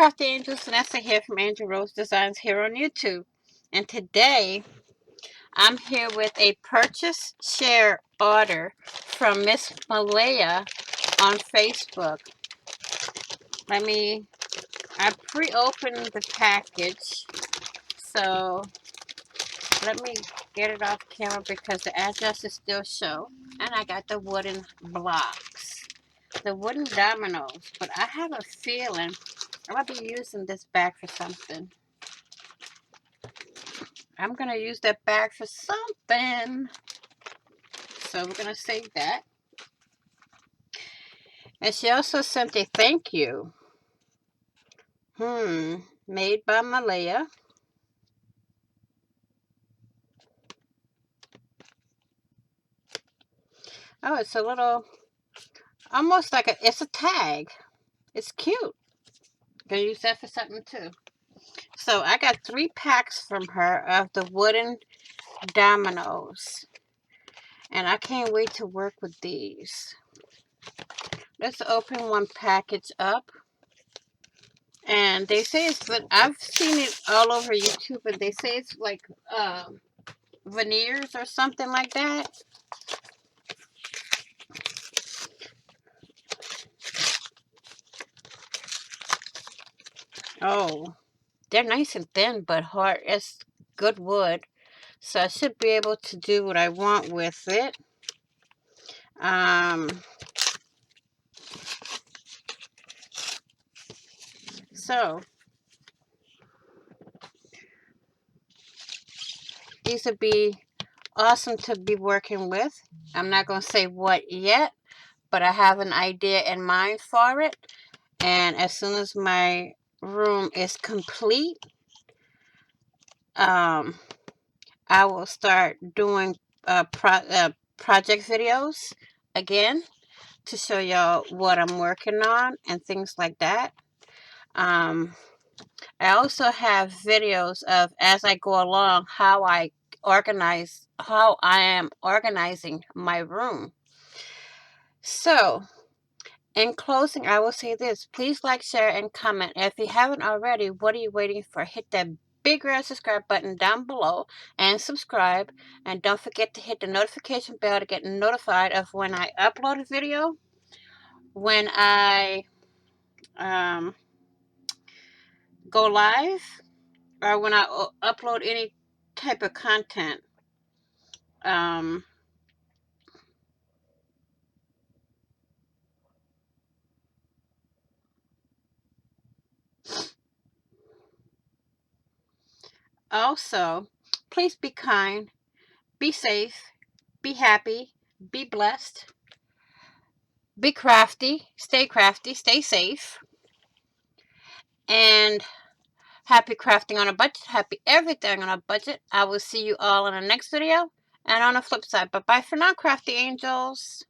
Crafty Angels, Vanessa here from Angel Rose Designs here on YouTube. And today, I'm here with a purchase share order from Miss Malia on Facebook. I pre-opened the package, so let me get it off camera because the address is still show. And I got the wooden blocks, the wooden dominoes, but I have a feeling I'm going to be using this bag for something. I'm going to use that bag for something. So we're going to save that. And she also sent a thank you. Made by Malia. Oh, it's a little, almost like it's a tag. It's cute. Gonna use that for something too. So I got 3 packs from her of the wooden dominoes. And I can't wait to work with these. Let's open one package up. And they say it's good. I've seen it all over YouTube, and they say it's like veneers or something like that. Oh, they're nice and thin, but hard. It's good wood, so I should be able to do what I want with it. So these would be awesome to be working with. I'm not going to say what yet, but I have an idea in mind for it. And as soon as my room is complete, I will start doing project videos again to show y'all what I'm working on and things like that. I also have videos of, as I go along, how I am organizing my room. So, in closing, I will say this. Please like, share, and comment. If you haven't already, what are you waiting for? Hit that big red subscribe button down below and subscribe. And don't forget to hit the notification bell to get notified of when I upload a video, when I go live, or when I upload any type of content. Also, please be kind, be safe, be happy, be blessed, be crafty, stay safe, and happy crafting on a budget, happy everything on a budget. I will see you all in the next video and on the flip side. Bye-bye for now, crafty angels.